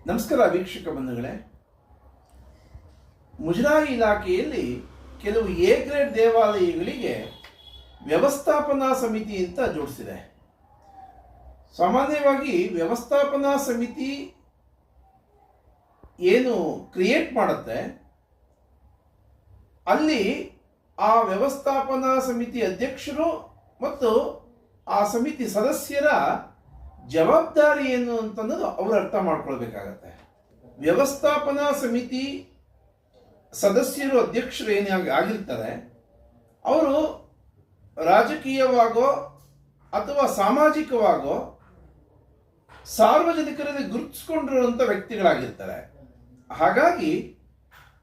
ನಮಸ್ಕಾರ ವೀಕ್ಷಕ ಬಂಧುಗಳೇ. ಮುಜರಾಯಿ ಇಲಾಖೆಯಲ್ಲಿ ಕೆಲವು ಎ ಗ್ರೇಡ್ ದೇವಾಲಯಗಳಿಗೆ ವ್ಯವಸ್ಥಾಪನಾ ಸಮಿತಿ ಅಂತ ಜೋಡಿಸಿದೆ. ಸಾಮಾನ್ಯವಾಗಿ ವ್ಯವಸ್ಥಾಪನಾ ಸಮಿತಿ ಏನು ಕ್ರಿಯೇಟ್ ಮಾಡುತ್ತೆ, ಅಲ್ಲಿ ಆ ವ್ಯವಸ್ಥಾಪನಾ ಸಮಿತಿ ಅಧ್ಯಕ್ಷರು ಮತ್ತು ಆ ಸಮಿತಿ ಸದಸ್ಯರ ಜವಾಬ್ದಾರಿ ಏನು ಅಂತನ್ನೋದು ಅವರು ಅರ್ಥ ಮಾಡ್ಕೊಳ್ಬೇಕಾಗತ್ತೆ. ವ್ಯವಸ್ಥಾಪನಾ ಸಮಿತಿ ಸದಸ್ಯರು ಅಧ್ಯಕ್ಷರು ಆಗಿರ್ತಾರೆ, ಅವರು ರಾಜಕೀಯವಾಗೋ ಅಥವಾ ಸಾಮಾಜಿಕವಾಗೋ ಸಾರ್ವಜನಿಕರಲ್ಲಿ ಗುರುತಿಸ್ಕೊಂಡಿರುವಂಥ ವ್ಯಕ್ತಿಗಳಾಗಿರ್ತಾರೆ. ಹಾಗಾಗಿ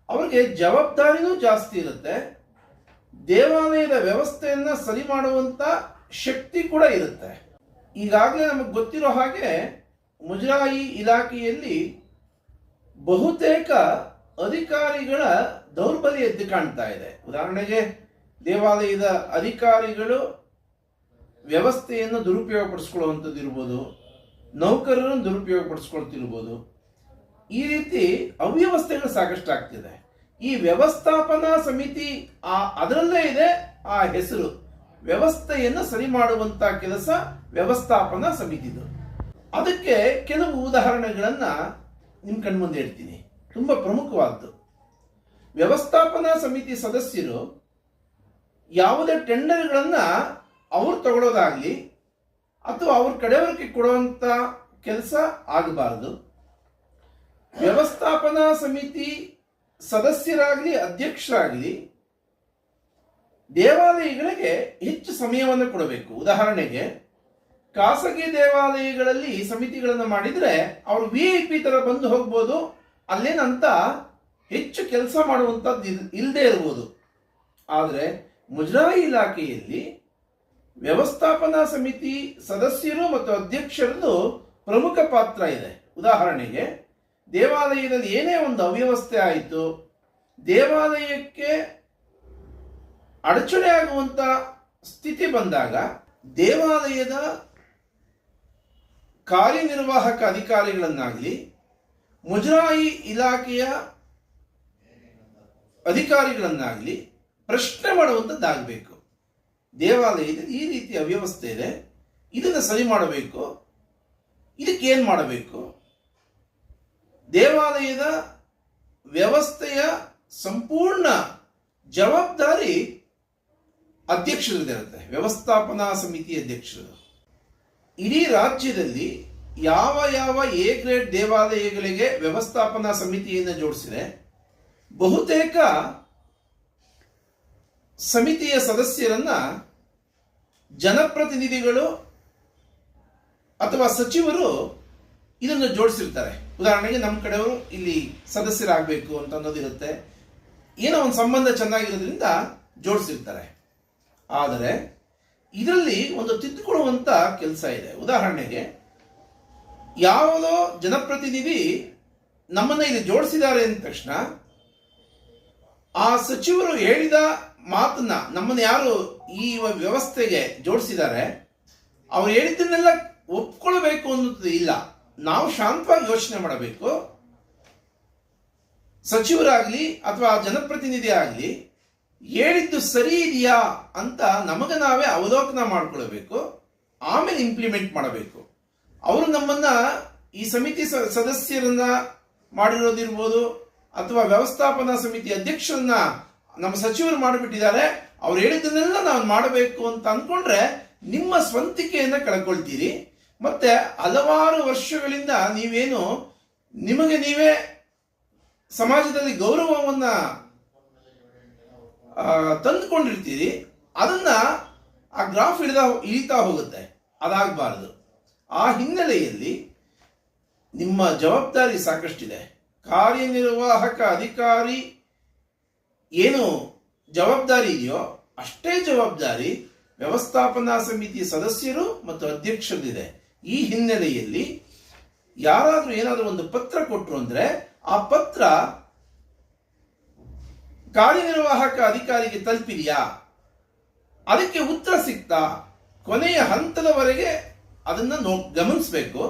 ಅವರಿಗೆ ಜವಾಬ್ದಾರಿನೂ ಜಾಸ್ತಿ ಇರುತ್ತೆ, ದೇವಾಲಯದ ವ್ಯವಸ್ಥೆಯನ್ನು ಸರಿ ಮಾಡುವಂಥ ಶಕ್ತಿ ಕೂಡ ಇರುತ್ತೆ. ಈಗಾಗಲೇ ನಮಗೆ ಗೊತ್ತಿರೋ ಹಾಗೆ ಮುಜರಾಯಿ ಇಲಾಖೆಯಲ್ಲಿ ಬಹುತೇಕ ಅಧಿಕಾರಿಗಳ ದೌರ್ಬಲ್ಯ ಎದ್ದು ಕಾಣ್ತಾ ಇದೆ. ಉದಾಹರಣೆಗೆ, ದೇವಾಲಯದ ಅಧಿಕಾರಿಗಳು ವ್ಯವಸ್ಥೆಯನ್ನು ದುರುಪಯೋಗಪಡಿಸ್ಕೊಳ್ಳುವಂಥದ್ದು ಇರ್ಬೋದು, ನೌಕರರನ್ನು ದುರುಪಯೋಗಪಡಿಸ್ಕೊಳ್ತಿರ್ಬೋದು. ಈ ರೀತಿ ಅವ್ಯವಸ್ಥೆಗಳು ಸಾಕಷ್ಟು ಆಗ್ತಿದೆ. ಈ ವ್ಯವಸ್ಥಾಪನಾ ಸಮಿತಿ ಅದರಲ್ಲೇ ಇದೆ ಆ ಹೆಸರು. ವ್ಯವಸ್ಥೆಯನ್ನು ಸರಿ ಮಾಡುವಂತ ಕೆಲಸ ವ್ಯವಸ್ಥಾಪನಾ ಸಮಿತಿದು. ಅದಕ್ಕೆ ಕೆಲವು ಉದಾಹರಣೆಗಳನ್ನ ನಿಮ್ಮ ಕಣ್ಮುಂದೆ ಇಡ್ತೀನಿ. ತುಂಬಾ ಪ್ರಮುಖವಾದ್ದು, ವ್ಯವಸ್ಥಾಪನಾ ಸಮಿತಿ ಸದಸ್ಯರು ಯಾವುದೇ ಟೆಂಡರ್ಗಳನ್ನ ಅವ್ರು ತಗೊಳ್ಳೋದಾಗ್ಲಿ ಅಥವಾ ಅವ್ರ ಕಡೆಯವರಿಗೆ ಕೊಡುವಂತ ಕೆಲಸ ಆಗಬಾರದು. ವ್ಯವಸ್ಥಾಪನಾ ಸಮಿತಿ ಸದಸ್ಯರಾಗಲಿ ಅಧ್ಯಕ್ಷರಾಗಲಿ ದೇವಾಲಯಗಳಿಗೆ ಹೆಚ್ಚು ಸಮಯವನ್ನು ಕೊಡಬೇಕು. ಉದಾಹರಣೆಗೆ, ಖಾಸಗಿ ದೇವಾಲಯಗಳಲ್ಲಿ ಸಮಿತಿಗಳನ್ನು ಮಾಡಿದರೆ ಅವರು VIP ತರ ಬಂದು ಹೋಗ್ಬೋದು, ಅಲ್ಲೇನಂತ ಹೆಚ್ಚು ಕೆಲಸ ಮಾಡುವಂಥದ್ದು ಇಲ್ಲದೆ ಇರ್ಬೋದು. ಆದರೆ ಮುಜರಾಯಿ ಇಲಾಖೆಯಲ್ಲಿ ವ್ಯವಸ್ಥಾಪನಾ ಸಮಿತಿ ಸದಸ್ಯರು ಮತ್ತು ಅಧ್ಯಕ್ಷರದ್ದು ಪ್ರಮುಖ ಪಾತ್ರ ಇದೆ. ಉದಾಹರಣೆಗೆ, ದೇವಾಲಯದಲ್ಲಿ ಏನೇ ಒಂದು ಅವ್ಯವಸ್ಥೆ ಆಯಿತು, ದೇವಾಲಯಕ್ಕೆ ಅಡಚಣೆ ಆಗುವಂತ ಸ್ಥಿತಿ ಬಂದಾಗ ದೇವಾಲಯದ ಕಾರ್ಯನಿರ್ವಾಹಕ ಅಧಿಕಾರಿಗಳನ್ನಾಗಲಿ ಮುಜರಾಯಿ ಇಲಾಖೆಯ ಅಧಿಕಾರಿಗಳನ್ನಾಗಲಿ ಪ್ರಶ್ನೆ ಮಾಡುವಂಥದ್ದಾಗಬೇಕು. ದೇವಾಲಯದಲ್ಲಿ ಈ ರೀತಿ ಅವ್ಯವಸ್ಥೆ ಇದೆ, ಇದನ್ನು ಸರಿ ಮಾಡಬೇಕು, ಇದಕ್ಕೆ ಏನು ಮಾಡಬೇಕು? ದೇವಾಲಯದ ವ್ಯವಸ್ಥೆಯ ಸಂಪೂರ್ಣ ಜವಾಬ್ದಾರಿ ಅಧ್ಯಕ್ಷರದಿರುತ್ತೆ, ವ್ಯವಸ್ಥಾಪನಾ ಸಮಿತಿ ಅಧ್ಯಕ್ಷರು. ಇಡೀ ರಾಜ್ಯದಲ್ಲಿ ಯಾವ ಯಾವ ಎ ಗ್ರೇಡ್ ದೇವಾಲಯಗಳಿಗೆ ವ್ಯವಸ್ಥಾಪನಾ ಸಮಿತಿಯನ್ನು ಜೋಡಿಸಿದೆ, ಬಹುತೇಕ ಸಮಿತಿಯ ಸದಸ್ಯರನ್ನ ಜನಪ್ರತಿನಿಧಿಗಳು ಅಥವಾ ಸಚಿವರು ಇದನ್ನು ಜೋಡಿಸಿರ್ತಾರೆ. ಉದಾಹರಣೆಗೆ, ನಮ್ಮ ಕಡೆಯವರು ಇಲ್ಲಿ ಸದಸ್ಯರಾಗಬೇಕು ಅಂತ ಅನ್ನೋದಿರುತ್ತೆ, ಏನೋ ಒಂದು ಸಂಬಂಧ ಚೆನ್ನಾಗಿರೋದ್ರಿಂದ ಜೋಡಿಸಿರ್ತಾರೆ. ಆದರೆ ಇದರಲ್ಲಿ ಒಂದು ತಿದ್ದುಕೊಳ್ಳುವಂತ ಕೆಲಸ ಇದೆ. ಉದಾಹರಣೆಗೆ, ಯಾವುದೋ ಜನಪ್ರತಿನಿಧಿ ನಮ್ಮನ್ನ ಇಲ್ಲಿ ಜೋಡಿಸಿದ್ದಾರೆ ಅಂದ ತಕ್ಷಣ ಆ ಸಚಿವರು ಹೇಳಿದ ಮಾತನ್ನ, ನಮ್ಮನ್ನು ಯಾರು ಈ ವ್ಯವಸ್ಥೆಗೆ ಜೋಡಿಸಿದ್ದಾರೆ ಅವ್ರು ಹೇಳಿದ್ದನ್ನೆಲ್ಲ ಒಪ್ಕೊಳ್ಬೇಕು ಅನ್ನೋದು ಇಲ್ಲ. ನಾವು ಶಾಂತವಾಗಿ ಯೋಚನೆ ಮಾಡಬೇಕು. ಸಚಿವರಾಗ್ಲಿ ಅಥವಾ ಜನಪ್ರತಿನಿಧಿ ಆಗಲಿ ಹೇಳಿದ್ದು ಸರಿ ಇದೆಯಾ ಅಂತ ನಮಗೆ ನಾವೇ ಅವಲೋಕನ ಮಾಡ್ಕೊಳ್ಬೇಕು, ಆಮೇಲೆ ಇಂಪ್ಲಿಮೆಂಟ್ ಮಾಡಬೇಕು. ಅವರು ನಮ್ಮನ್ನ ಈ ಸಮಿತಿ ಸದಸ್ಯರನ್ನ ಮಾಡಿರೋದಿರ್ಬೋದು ಅಥವಾ ವ್ಯವಸ್ಥಾಪನಾ ಸಮಿತಿ ಅಧ್ಯಕ್ಷರನ್ನ ನಮ್ಮ ಸಚಿವರು ಮಾಡಿಬಿಟ್ಟಿದ್ದಾರೆ, ಅವ್ರು ಹೇಳಿದ್ದನ್ನೆಲ್ಲ ನಾವು ಮಾಡಬೇಕು ಅಂತ ಅಂದ್ಕೊಂಡ್ರೆ ನಿಮ್ಮ ಸ್ವಂತಿಕೆಯನ್ನ ಕಳ್ಕೊಳ್ತೀರಿ. ಮತ್ತೆ ಹಲವಾರು ವರ್ಷಗಳಿಂದ ನೀವೇನು ನಿಮಗೆ ನೀವೇ ಸಮಾಜದಲ್ಲಿ ಗೌರವವನ್ನ ತಂದುಕೊಂಡಿರ್ತೀರಿ, ಅದನ್ನ ಆ ಗ್ರಾಫ್ ಇಳಿತಾ ಹೋಗುತ್ತೆ. ಅದಾಗಬಾರದು. ಆ ಹಿನ್ನೆಲೆಯಲ್ಲಿ ನಿಮ್ಮ ಜವಾಬ್ದಾರಿ ಸಾಕಷ್ಟಿದೆ. ಕಾರ್ಯನಿರ್ವಾಹಕ ಅಧಿಕಾರಿ ಏನು ಜವಾಬ್ದಾರಿ ಇದೆಯೋ ಅಷ್ಟೇ ಜವಾಬ್ದಾರಿ ವ್ಯವಸ್ಥಾಪನಾ ಸಮಿತಿ ಸದಸ್ಯರು ಮತ್ತು ಅಧ್ಯಕ್ಷರದಿದೆ. ಈ ಹಿನ್ನೆಲೆಯಲ್ಲಿ ಯಾರಾದ್ರೂ ಏನಾದರೂ ಒಂದು ಪತ್ರ ಕೊಟ್ಟರು ಅಂದ್ರೆ ಆ ಪತ್ರ ಕಾರ್ಯನಿರ್ವಾಹಕ ಅಧಿಕಾರಿಗೆ ತಲುಪಿದೆಯಾ, ಅದಕ್ಕೆ ಉತ್ತರ ಸಿಗ್ತಾ, ಕೊನೆಯ ಹಂತದವರೆಗೆ ಅದನ್ನ ಗಮನಿಸಬೇಕು.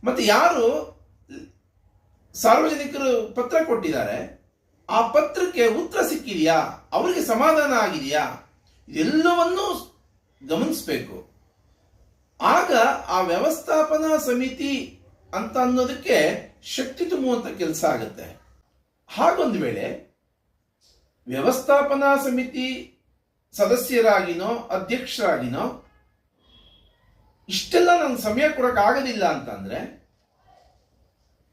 ಮತ್ತೆ ಯಾರು ಸಾರ್ವಜನಿಕರು ಪತ್ರ ಕೊಟ್ಟಿದ್ದಾರೆ, ಆ ಪತ್ರಕ್ಕೆ ಉತ್ತರ ಸಿಕ್ಕಿದೆಯಾ, ಅವರಿಗೆ ಸಮಾಧಾನ ಆಗಿದೆಯಾ, ಇದೆಲ್ಲವನ್ನೂ ಗಮನಿಸಬೇಕು. ಆಗ ಆ ವ್ಯವಸ್ಥಾಪನಾ ಸಮಿತಿ ಅಂತ ಅನ್ನೋದಕ್ಕೆ ಶಕ್ತಿ ತುಂಬುವಂತ ಕೆಲಸ ಆಗುತ್ತೆ. ಹಾಗೊಂದು ವೇಳೆ ವ್ಯವಸ್ಥಾಪನಾ ಸಮಿತಿ ಸದಸ್ಯರಾಗಿನೋ ಅಧ್ಯಕ್ಷರಾಗಿನೋ ಇಷ್ಟೆಲ್ಲ ನಂಗೆ ಸಮಯ ಕೊಡಕ್ ಆಗೋದಿಲ್ಲ ಅಂತಂದ್ರೆ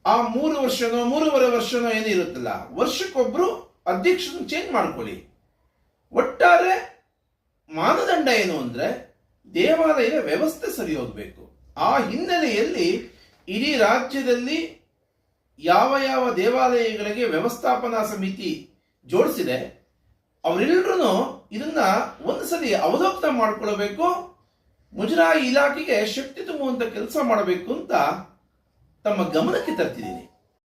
ಆ 3 ವರ್ಷನೋ 3.5 ವರ್ಷನೋ ಏನಿರುತ್ತಲ್ಲ, ವರ್ಷಕ್ಕೊಬ್ರು ಅಧ್ಯಕ್ಷರನ್ನು ಚೇಂಜ್ ಮಾಡ್ಕೊಳ್ಳಿ. ಒಟ್ಟಾರೆ ಮಾನದಂಡ ಏನು ಅಂದ್ರೆ ದೇವಾಲಯದ ವ್ಯವಸ್ಥೆ ಸರಿ ಹೋಗ್ಬೇಕು. ಆ ಹಿನ್ನೆಲೆಯಲ್ಲಿ ಇಡೀ ರಾಜ್ಯದಲ್ಲಿ ಯಾವ ಯಾವ ದೇವಾಲಯಗಳಿಗೆ ವ್ಯವಸ್ಥಾಪನಾ ಸಮಿತಿ ಜೋಡಿಸಿದೆ ಅವರೆಲ್ಲರೂ ಇದನ್ನ ಒಂದ್ಸಲಿ ಅವಲೋಕನ ಮಾಡ್ಕೊಳ್ಬೇಕು. ಮುಜರಾಯಿ ಇಲಾಖೆಗೆ ಶಕ್ತಿ ತುಂಬುವಂತ ಕೆಲಸ ಮಾಡಬೇಕು ಅಂತ ತಮ್ಮ ಗಮನಕ್ಕೆ ತರ್ತಿದ್ದೀನಿ.